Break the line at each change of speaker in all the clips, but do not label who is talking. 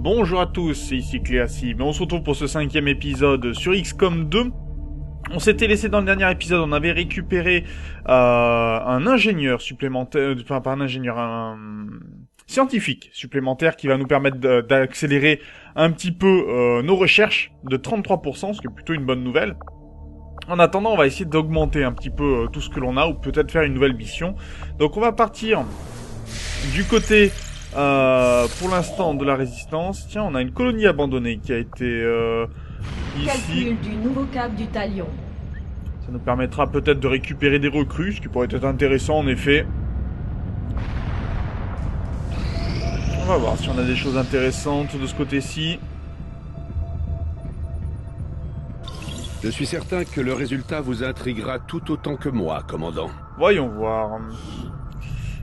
Bonjour à tous, c'est ici Cléacy. On se retrouve pour ce 5e épisode sur XCOM 2. On s'était laissé dans le dernier épisode, on avait récupéré un ingénieur supplémentaire, enfin pas un ingénieur, un scientifique supplémentaire qui va nous permettre d'accélérer un petit peu nos recherches de 33%, ce qui est plutôt une bonne nouvelle. En attendant, on va essayer d'augmenter un petit peu tout ce que l'on a, ou peut-être faire une nouvelle mission. Donc on va partir du côté, pour l'instant, de la résistance. Tiens, on a une colonie abandonnée qui a été ici.
Calcul du nouveau cap du talion.
Ça nous permettra peut-être de récupérer des recrues, ce qui pourrait être intéressant en effet. On va voir si on a des choses intéressantes de ce côté-ci.
Je suis certain que le résultat vous intriguera tout autant que moi, commandant.
Voyons voir.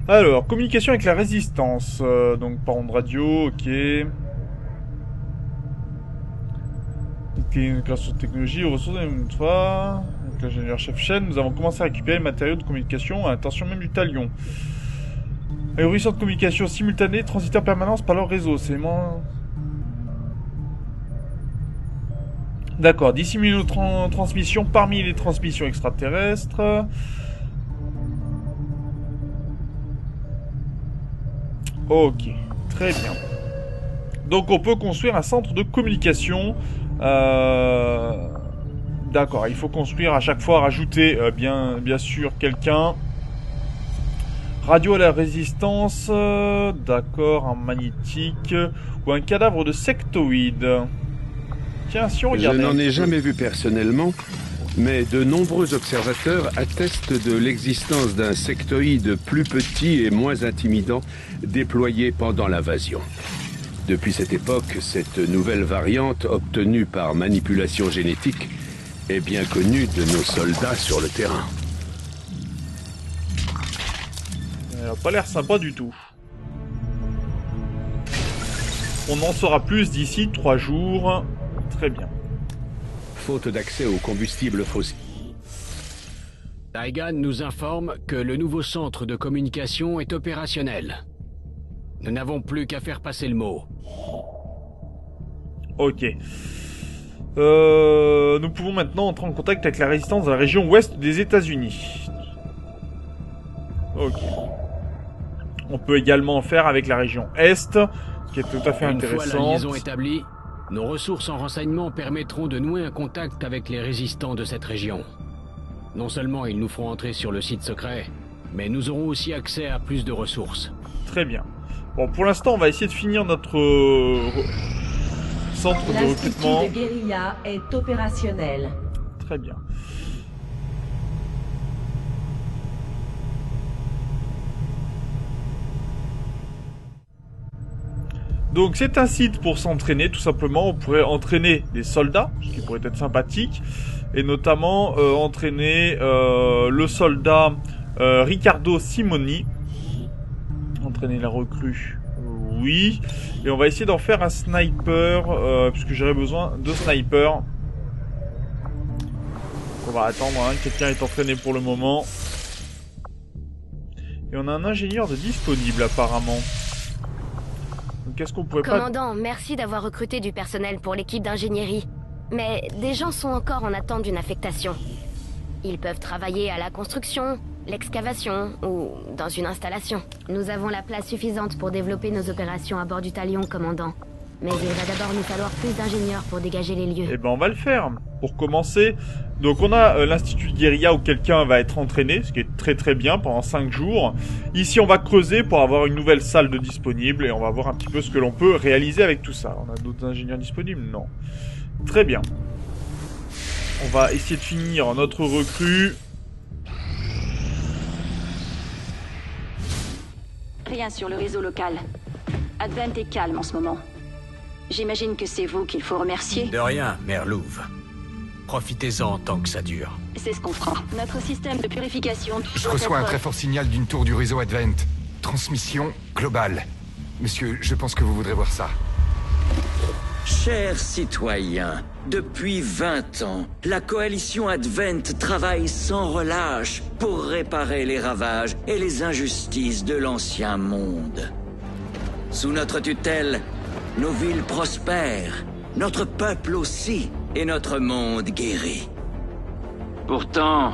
Alors, communication avec la résistance. Donc, par onde radio, ok. Ok, grâce aux technologies, aux ressources, une fois. Avec l'ingénieur-chef Shen, nous avons commencé à récupérer le matériau de communication à l'intention même du talion. Ahurissant de communication simultanée, transiter en permanence par leur réseau. C'est moins... D'accord, dissimule nos transmissions parmi les transmissions extraterrestres. Ok, très bien. Donc on peut construire un centre de communication. D'accord, il faut construire à chaque fois, rajouter bien sûr quelqu'un. Radio à la résistance. D'accord, un magnétique. Ou un cadavre de sectoïde. Tiens, si on regarde.
Je n'en ai jamais vu personnellement, mais de nombreux observateurs attestent de l'existence d'un sectoïde plus petit et moins intimidant déployé pendant l'invasion. Depuis cette époque, cette nouvelle variante, obtenue par manipulation génétique, est bien connue de nos soldats sur le terrain.
Elle n'a pas l'air sympa du tout. On en saura plus d'ici 3 jours. Très bien.
Faute d'accès au combustible fossile.
Daigan nous informe que le nouveau centre de communication est opérationnel. Nous n'avons plus qu'à faire passer le mot.
Ok. Nous pouvons maintenant entrer en contact avec la résistance de la région ouest des États-Unis. Ok. On peut également en faire avec la région est, ce qui est tout à fait intéressant.
Une fois la liaison établie, nos ressources en renseignement permettront de nouer un contact avec les résistants de cette région. Non seulement ils nous feront entrer sur le site secret, mais nous aurons aussi accès à plus de ressources.
Très bien. Bon, pour l'instant, on va essayer de finir notre centre de recrutement.
L'Institut de guérilla est opérationnel.
Très bien. Donc c'est un site pour s'entraîner, tout simplement. On pourrait entraîner des soldats, ce qui pourrait être sympathique. Et notamment entraîner le soldat Riccardo Simoni. Entraîner la recrue, oui. Et on va essayer d'en faire un sniper, puisque j'aurais besoin de snipers. On va attendre, hein. Quelqu'un est entraîné pour le moment. Et on a un ingénieur de disponible apparemment. Donc est-ce qu'on pourrait
Commandant, merci d'avoir recruté du personnel pour l'équipe d'ingénierie. Mais des gens sont encore en attente d'une affectation. Ils peuvent travailler à la construction, l'excavation ou dans une installation. Nous avons la place suffisante pour développer nos opérations à bord du talion, commandant. Mais il va d'abord nous falloir plus d'ingénieurs pour dégager les lieux.
Eh ben on va le faire. Pour commencer, donc on a l'Institut de guérilla où quelqu'un va être entraîné, ce qui est très très bien pendant 5 jours. Ici on va creuser pour avoir une nouvelle salle de disponible et on va voir un petit peu ce que l'on peut réaliser avec tout ça. On a d'autres ingénieurs disponibles? Non. Très bien. On va essayer de finir notre recrue.
Rien sur le réseau local. Advent est calme en ce moment. J'imagine que c'est vous qu'il faut remercier.
De rien, Mère Louve. Profitez-en tant que ça dure.
C'est ce qu'on fera. Notre système de purification...
Je reçois un très fort signal d'une tour du réseau Advent. Transmission globale. Monsieur, je pense que vous voudrez voir ça.
Chers citoyens, depuis 20 ans, la coalition Advent travaille sans relâche pour réparer les ravages et les injustices de l'ancien monde. Sous notre tutelle, nos villes prospèrent, notre peuple aussi, et notre monde guérit. Pourtant,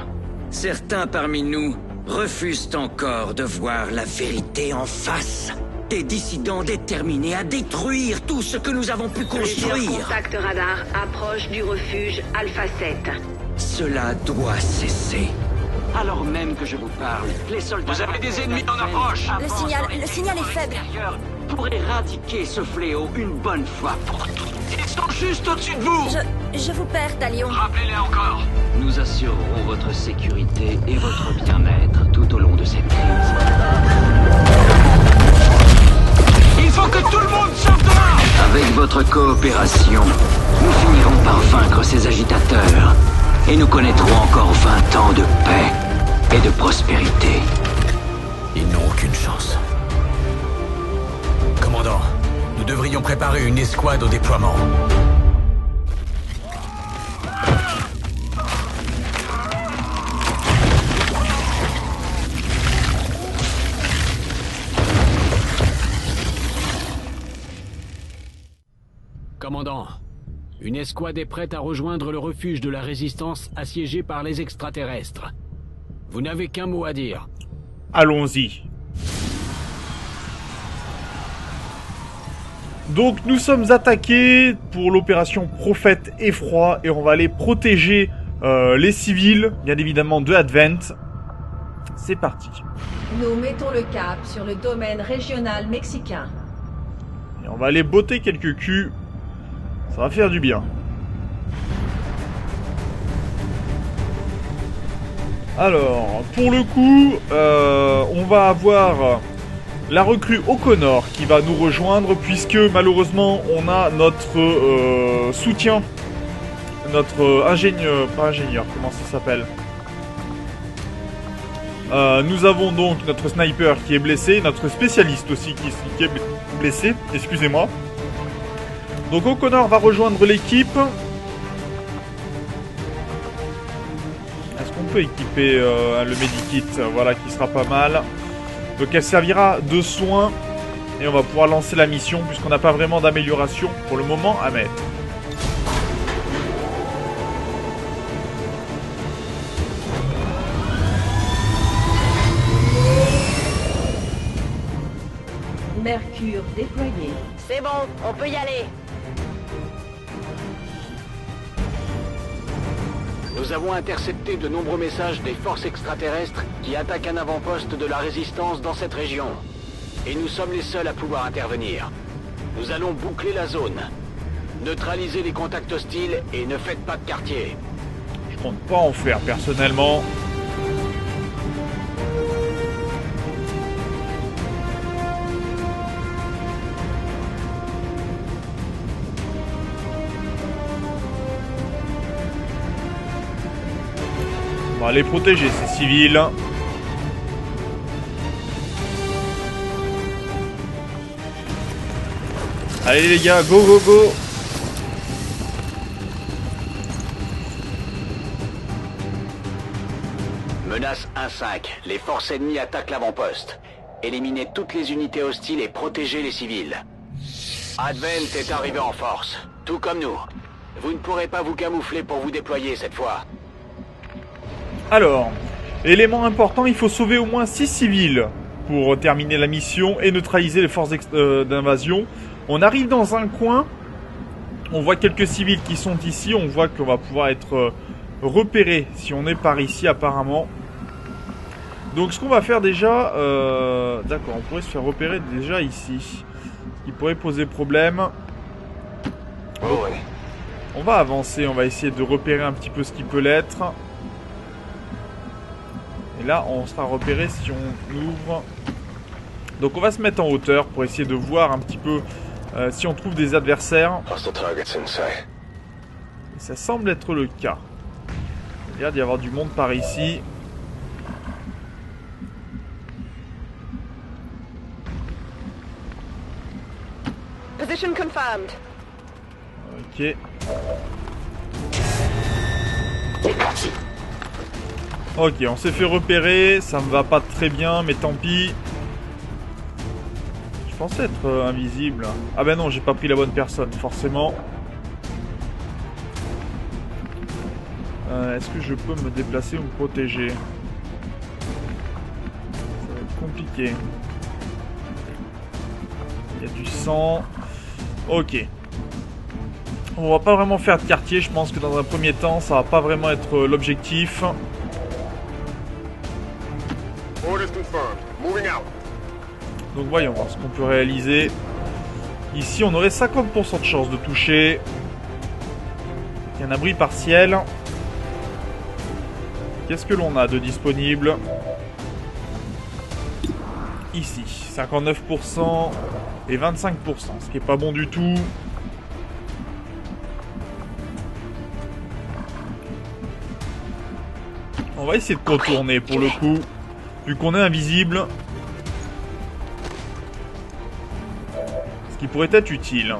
certains parmi nous refusent encore de voir la vérité en face. Des dissidents déterminés à détruire tout ce que nous avons pu construire.
Contact radar approche du refuge Alpha 7.
Cela doit cesser. Alors même que je vous parle, les soldats...
Vous avez des ennemis en approche.
Le signal est faible.
...pour éradiquer ce fléau une bonne fois pour toutes.
Ils sont juste au-dessus de vous.
Je vous perds, Talion.
Rappelez-les encore.
Nous assurerons votre sécurité et votre bien-être tout au long de cette crise.
Il faut que tout le monde sorte de là.
Avec votre coopération, nous finirons par vaincre ces agitateurs. Et nous connaîtrons encore 20 ans de paix et de prospérité.
Ils n'ont aucune chance. Commandant, nous devrions préparer une escouade au déploiement.
Commandant, une escouade est prête à rejoindre le refuge de la Résistance assiégé par les extraterrestres. Vous n'avez qu'un mot à dire.
Allons-y. Donc nous sommes attaqués pour l'opération Prophète Effroi et on va aller protéger les civils, bien évidemment de Advent. C'est parti.
Nous mettons le cap sur le domaine régional mexicain.
Et on va aller botter quelques culs. Ça va faire du bien. Alors, pour le coup, on va avoir la recrue O'Connor qui va nous rejoindre puisque malheureusement on a notre soutien, notre ingénieur, pas ingénieur, comment ça s'appelle ? Nous avons donc notre sniper qui est blessé, notre spécialiste aussi qui est blessé, excusez-moi. Donc O'Connor va rejoindre l'équipe. Est-ce qu'on peut équiper le medikit, voilà, qui sera pas mal. Donc elle servira de soin et on va pouvoir lancer la mission puisqu'on n'a pas vraiment d'amélioration pour le moment à mettre.
Mercure déployé.
C'est bon, on peut y aller.
Nous avons intercepté de nombreux messages des forces extraterrestres qui attaquent un avant-poste de la Résistance dans cette région. Et nous sommes les seuls à pouvoir intervenir. Nous allons boucler la zone. Neutralisez les contacts hostiles et ne faites pas de quartier.
Je compte pas en faire personnellement. On va aller protéger ces civils. Allez les gars, go go go.
Menace 1-5. Les forces ennemies attaquent l'avant-poste. Éliminez toutes les unités hostiles et protégez les civils. Advent est arrivé en force, tout comme nous. Vous ne pourrez pas vous camoufler pour vous déployer cette fois.
Alors, élément important, il faut sauver au moins 6 civils pour terminer la mission et neutraliser les forces d'invasion. On arrive dans un coin, on voit quelques civils qui sont ici, on voit qu'on va pouvoir être repéré si on est par ici apparemment. Donc ce qu'on va faire déjà, d'accord, on pourrait se faire repérer déjà ici, ce qui pourrait poser problème. Donc, on va avancer, on va essayer de repérer un petit peu ce qui peut l'être. Et là, on sera repéré si on ouvre. Donc on va se mettre en hauteur pour essayer de voir un petit peu si on trouve des adversaires. Et ça semble être le cas. Il a l'air d'y avoir du monde par ici.
Position confirmed.
Ok. Ok, on s'est fait repérer, ça me va pas très bien, mais tant pis. Je censé être invisible. Ah ben non, j'ai pas pris la bonne personne, forcément. Est-ce que je peux me déplacer ou me protéger? Ça va être compliqué. Il y a du sang. Ok. On va pas vraiment faire de quartier, je pense que dans un premier temps, ça va pas vraiment être l'objectif. Donc voyons voir ce qu'on peut réaliser. Ici, on aurait 50% de chance de toucher. Il y a un abri partiel. Qu'est-ce que l'on a de disponible? Ici, 59% et 25%, ce qui est pas bon du tout. On va essayer de contourner pour le coup, vu qu'on est invisible. Ce qui pourrait être utile.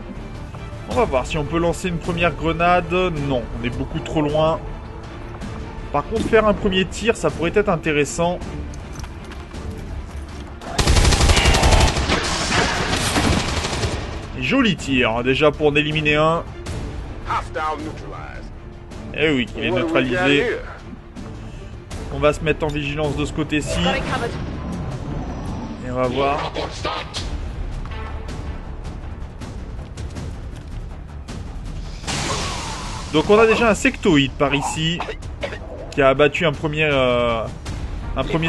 On va voir si on peut lancer une première grenade. Non, on est beaucoup trop loin. Par contre, faire un premier tir, ça pourrait être intéressant. Joli tir, déjà pour en éliminer un. Eh oui, il est neutralisé. On va se mettre en vigilance de ce côté-ci. Et on va voir. Donc on a déjà un sectoïde par ici. Qui a abattu un premier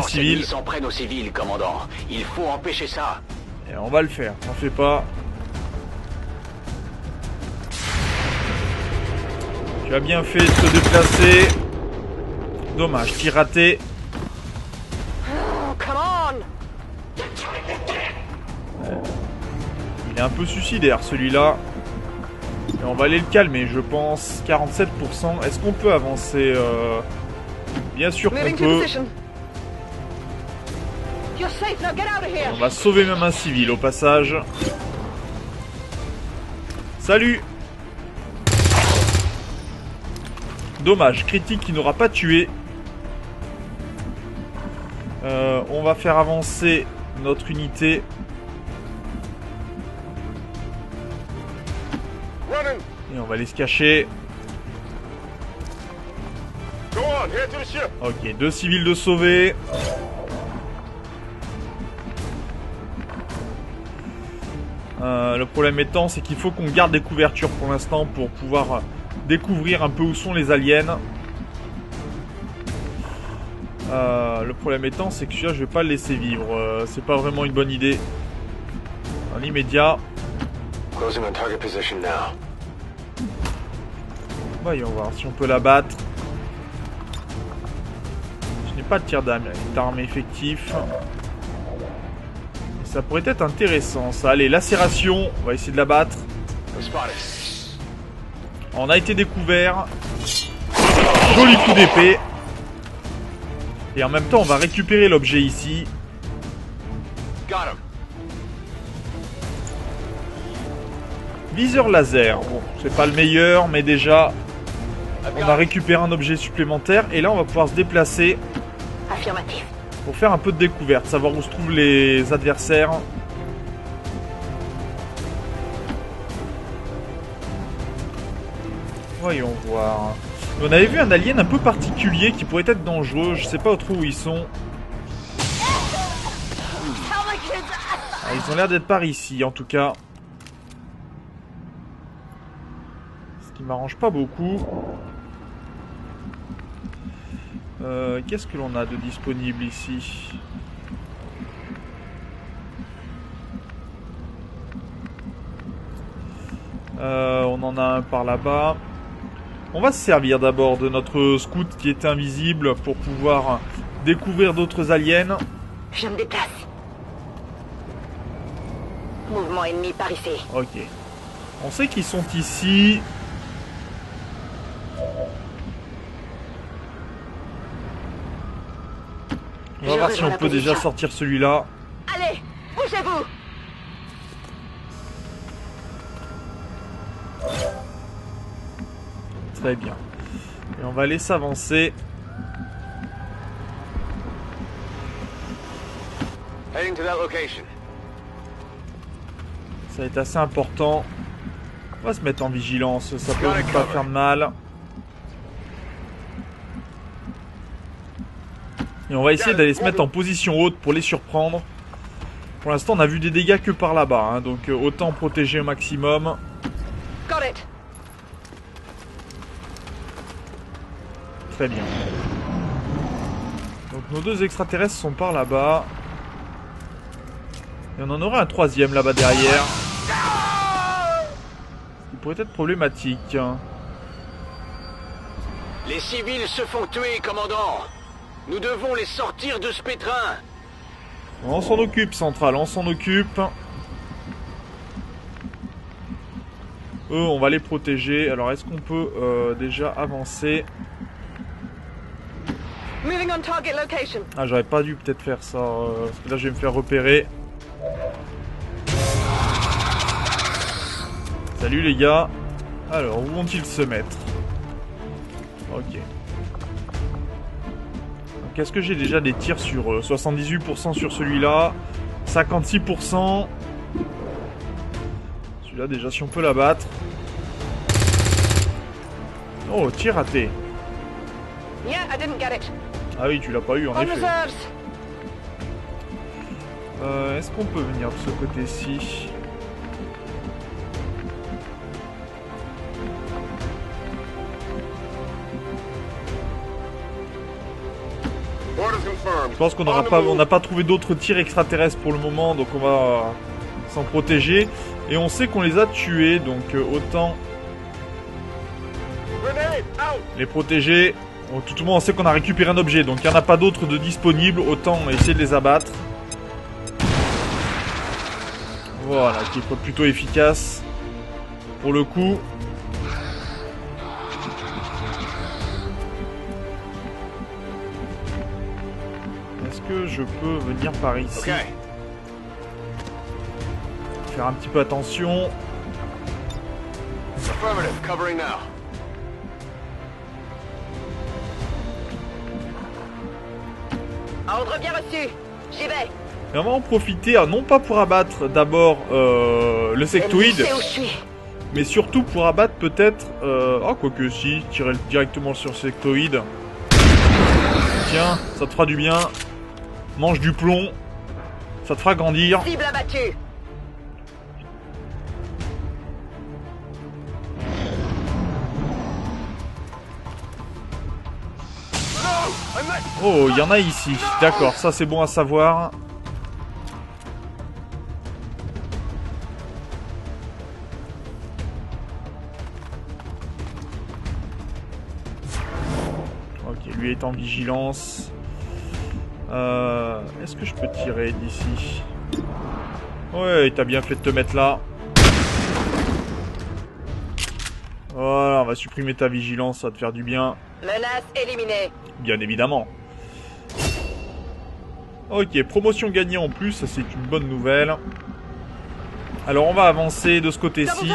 civil.
Ils s'en prennent aux civils, commandant. Il faut empêcher ça.
Et on va le faire, n'en fais pas. Tu as bien fait de te déplacer. Dommage, tir raté. Il est un peu suicidaire celui-là. Et on va aller le calmer, je pense. 47%. Est-ce qu'on peut avancer Bien sûr qu'on peut. On va sauver même un civil au passage. Salut. Dommage, critique qui n'aura pas tué. On va faire avancer notre unité. Et on va aller se cacher. Ok, 2 civils de sauvés. Le problème étant, c'est qu'il faut qu'on garde des couvertures pour l'instant pour pouvoir découvrir un peu où sont les aliens. Le problème étant, c'est que celui-là, je vais pas le laisser vivre. C'est pas vraiment une bonne idée. Dans l'immédiat. Voyons voir si on peut la battre. Je n'ai pas de tir d'arme effectif. Ça pourrait être intéressant ça. Allez, lacération. On va essayer de la battre. On a été découvert. Joli coup d'épée. Et en même temps, on va récupérer l'objet ici. Viseur laser. Bon, c'est pas le meilleur, mais déjà, on a récupéré un objet supplémentaire. Et là, on va pouvoir se déplacer.
Affirmatif.
Pour faire un peu de découverte, savoir où se trouvent les adversaires. Voyons voir. On avait vu un alien un peu particulier qui pourrait être dangereux. Je sais pas trop où ils sont. Ah, ils ont l'air d'être par ici, en tout cas. Ce qui m'arrange pas beaucoup. Qu'est-ce que l'on a de disponible ici? On en a un par là-bas. On va se servir d'abord de notre scout qui est invisible pour pouvoir découvrir d'autres aliens.
Je me déplace. Mouvement ennemi par ici.
Ok. On sait qu'ils sont ici. On va voir si on peut déjà sortir celui-là.
Allez, bougez-vous.
Très bien. Et on va aller s'avancer. Ça va être assez important. On va se mettre en vigilance, ça peut pas faire de mal. Et on va essayer d'aller se mettre en position haute pour les surprendre. Pour l'instant, on a vu des dégâts que par là-bas, hein, donc autant protéger au maximum. Très bien. Donc nos deux extraterrestres sont par là-bas. Et on en aura un troisième là-bas derrière. Ce qui pourrait être problématique.
Les civils se font tuer, commandant. Nous devons les sortir de ce pétrin.
On s'en occupe, Central, on s'en occupe. Eux, on va les protéger. Alors, est-ce qu'on peut déjà avancer? Ah, j'aurais pas dû peut-être faire ça. Parce que là, je vais me faire repérer. Salut les gars. Alors, où vont-ils se mettre? Ok. Donc, est-ce que j'ai déjà des tirs sur eux? 78% sur celui-là. 56%. Celui-là, déjà, si on peut l'abattre. Oh, tir raté. Ah oui, tu l'as pas eu, en effet. Est-ce qu'on peut venir de ce côté-ci? Je pense qu'on n'a pas trouvé d'autres tirs extraterrestres pour le moment, donc on va s'en protéger. Et on sait qu'on les a tués, donc autant les protéger. Bon, tout le monde, on sait qu'on a récupéré un objet, donc il n'y en a pas d'autres de disponibles, autant essayer de les abattre. Voilà, qui est plutôt efficace pour le coup. Est-ce que je peux venir par ici?
Okay.
Faire un petit peu attention.
Affirmative, covering now.
Ordre bien reçu. J'y vais.
Et on va en profiter, non pas pour abattre d'abord le sectoïde, mais surtout pour abattre peut-être... oh, quoique si, tirer directement sur le sectoïde. Tiens, ça te fera du bien. Mange du plomb. Ça te fera grandir.
Cible abattue.
Oh, il y en a ici. D'accord, ça c'est bon à savoir. Ok, lui est en vigilance. Est-ce que je peux tirer d'ici? Ouais, t'as bien fait de te mettre là. Voilà, on va supprimer ta vigilance, ça va te faire du bien.
Menace éliminée.
Bien évidemment. Ok, promotion gagnée en plus, ça c'est une bonne nouvelle. Alors on va avancer de ce côté-ci.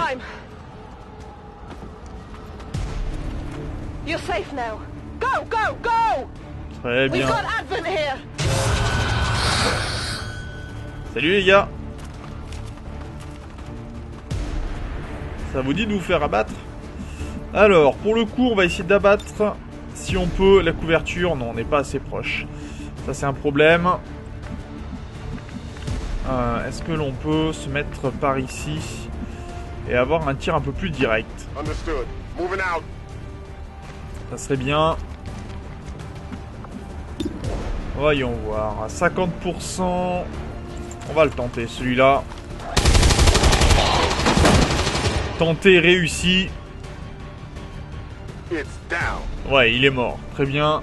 You're safe now. Go, go, go.
Très bien.
We've got Advent here.
Salut les gars. Ça vous dit de vous faire abattre? Alors, pour le coup, on va essayer d'abattre, si on peut, la couverture. Non, on n'est pas assez proche. Ça, c'est un problème. Est-ce que l'on peut se mettre par ici et avoir un tir un peu plus direct? Ça serait bien. Voyons voir. À 50%. On va le tenter, celui-là. Tenter réussi. Ouais, il est mort. Très bien.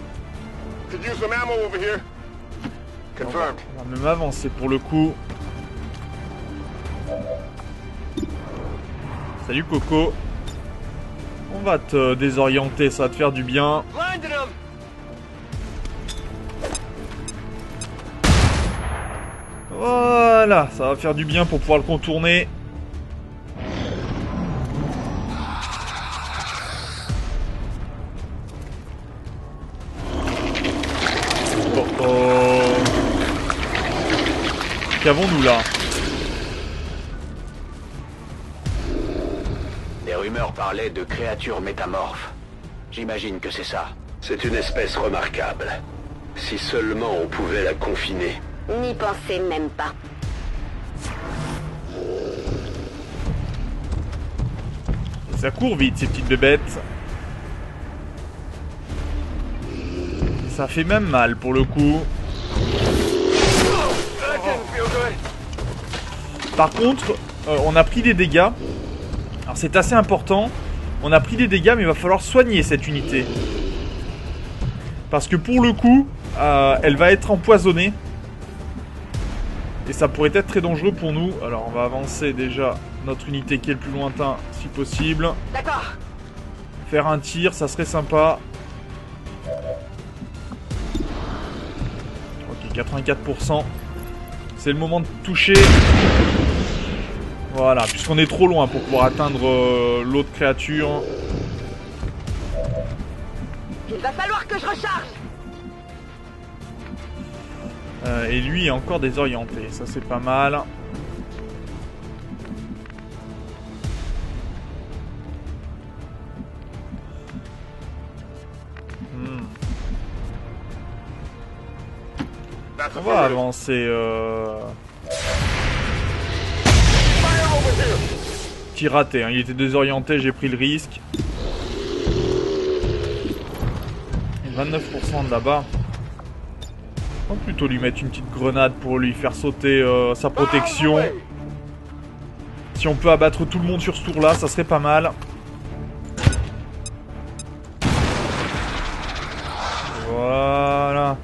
On va même avancer pour le coup. Salut Coco. On va te désorienter, ça va te faire du bien. Voilà, ça va faire du bien pour pouvoir le contourner. Qu'avons-nous là?
parlait de créatures métamorphes. J'imagine que c'est ça.
C'est une espèce remarquable. Si seulement on pouvait la confiner.
N'y pensez même pas.
Ça court vite, ces petites bébêtes. Ça fait même mal, pour le coup. Par contre, on a pris des dégâts. Alors c'est assez important. On a pris des dégâts, mais il va falloir soigner cette unité. Parce que pour le coup, elle va être empoisonnée. Et ça pourrait être très dangereux pour nous. Alors on va avancer déjà notre unité qui est le plus lointain, si possible.
D'accord.
Faire un tir, ça serait sympa. Ok, 84%. C'est le moment de toucher. Voilà, puisqu'on est trop loin pour pouvoir atteindre l'autre créature.
Il va falloir que je recharge.
Et lui est encore désorienté, ça c'est pas mal. On va avancer. Tir raté, hein. Il était désorienté, j'ai pris le risque. Et 29% de là-bas. On va plutôt lui mettre une petite grenade pour lui faire sauter sa protection. Si on peut abattre tout le monde sur ce tour-là, ça serait pas mal. Voilà.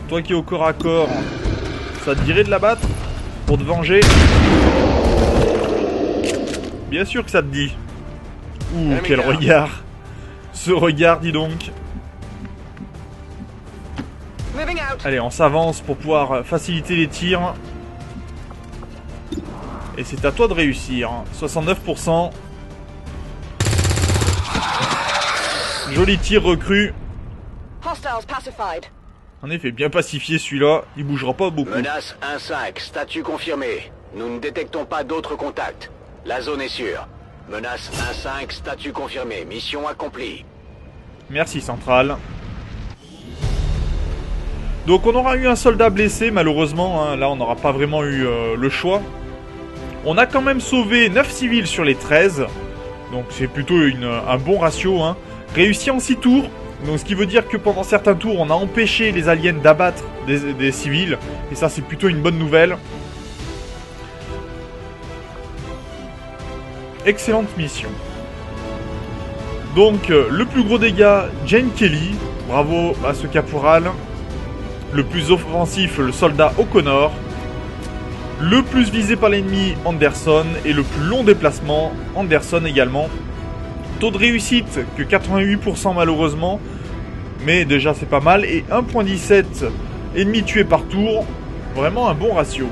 Toi qui es au corps à corps, ça te dirait de l'abattre pour te venger? Bien sûr que ça te dit. Ouh, quel regard. Ce regard, dis donc. Allez, on s'avance pour pouvoir faciliter les tirs. Et c'est à toi de réussir. 69%. Joli tir recru. En effet, bien pacifié celui-là. Il bougera pas beaucoup.
Menace 1-5, statut confirmé. Nous ne détectons pas d'autres contacts. La zone est sûre. Menace 1-5, statut confirmé. Mission accomplie.
Merci, Central. Donc on aura eu un soldat blessé, malheureusement. Hein. Là, on n'aura pas vraiment eu le choix. On a quand même sauvé 9 civils sur les 13. Donc c'est plutôt un bon ratio. Hein. Réussi en 6 tours. Donc ce qui veut dire que pendant certains tours, on a empêché les aliens d'abattre des civils. Et ça, c'est plutôt une bonne nouvelle. Excellente mission. Donc, le plus gros dégât, Jane Kelly. Bravo à ce caporal. Le plus offensif, le soldat O'Connor. Le plus visé par l'ennemi, Anderson. Et le plus long déplacement, Anderson également. Taux de réussite que 88% malheureusement. Mais déjà, c'est pas mal. Et 1.17 ennemis tués par tour. Vraiment un bon ratio.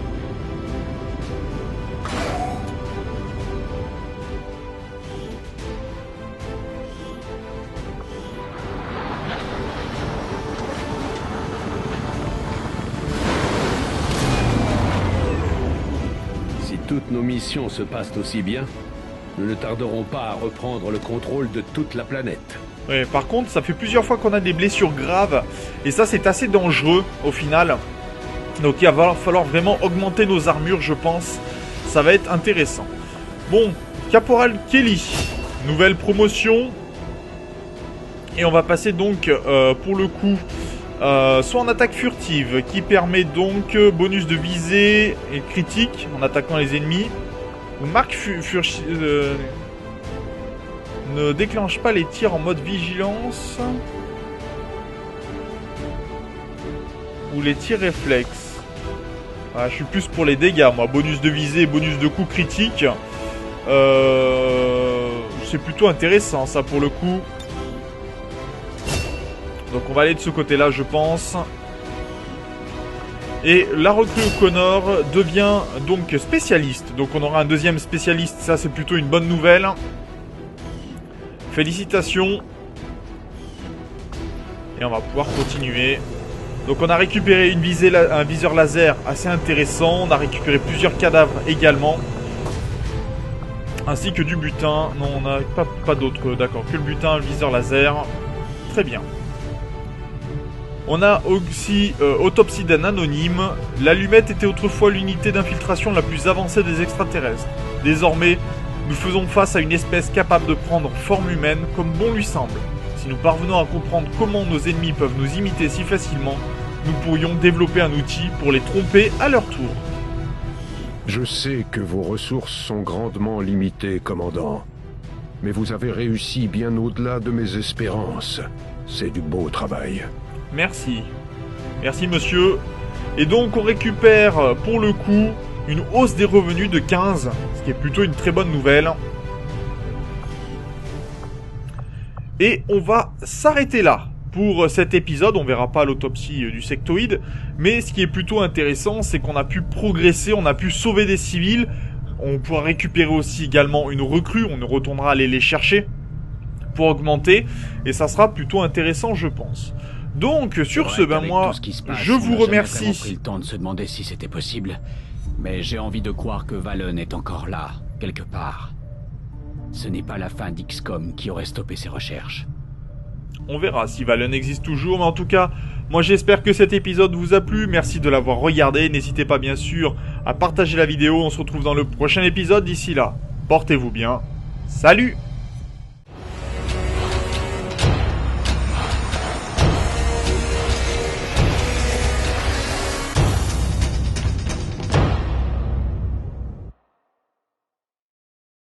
Toutes nos missions se passent aussi bien, nous ne tarderons pas à reprendre le contrôle de toute la planète.
Ouais, par contre, ça fait plusieurs fois qu'on a des blessures graves, et ça c'est assez dangereux au final. Donc il va falloir vraiment augmenter nos armures, je pense. Ça va être intéressant. Bon, Caporal Kelly, nouvelle promotion. Et on va passer donc, pour le coup... soit en attaque furtive, qui permet donc bonus de visée et critique en attaquant les ennemis. Ou marque ne déclenche pas les tirs en mode vigilance. Ou les tirs réflexes. Ah, je suis plus pour les dégâts, moi. Bonus de visée et bonus de coup critique. C'est plutôt intéressant, ça, pour le coup. Donc on va aller de ce côté-là, je pense. Et la recrue O'Connor devient donc spécialiste. Donc on aura un deuxième spécialiste, ça c'est plutôt une bonne nouvelle. Félicitations. Et on va pouvoir continuer. Donc on a récupéré un viseur laser assez intéressant. On a récupéré plusieurs cadavres également. Ainsi que du butin. Non, on n'a pas d'autres. D'accord, que le butin, le viseur laser. Très bien. On a aussi autopsie d'un anonyme. L'allumette était autrefois l'unité d'infiltration la plus avancée des extraterrestres. Désormais, nous faisons face à une espèce capable de prendre forme humaine comme bon lui semble. Si nous parvenons à comprendre comment nos ennemis peuvent nous imiter si facilement, nous pourrions développer un outil pour les tromper à leur tour.
Je sais que vos ressources sont grandement limitées, commandant. Mais vous avez réussi bien au-delà de mes espérances. C'est du beau travail.
Merci. Merci, monsieur. Et donc, on récupère, pour le coup, une hausse des revenus de 15, ce qui est plutôt une très bonne nouvelle. Et on va s'arrêter là. Pour cet épisode, on verra pas l'autopsie du sectoïde, mais ce qui est plutôt intéressant, c'est qu'on a pu progresser, on a pu sauver des civils, on pourra récupérer aussi également une recrue, on retournera aller les chercher pour augmenter, et ça sera plutôt intéressant, je pense. Donc, sur ce, moi, je vous remercie.
On a pris le temps de se demander si c'était possible, mais j'ai envie de croire que Valen est encore là, quelque part. Ce n'est pas la fin d'XCOM qui aurait stoppé ses recherches.
On verra si Valen existe toujours, mais en tout cas, moi j'espère que cet épisode vous a plu. Merci de l'avoir regardé. N'hésitez pas bien sûr à partager la vidéo. On se retrouve dans le prochain épisode. D'ici là, portez-vous bien. Salut!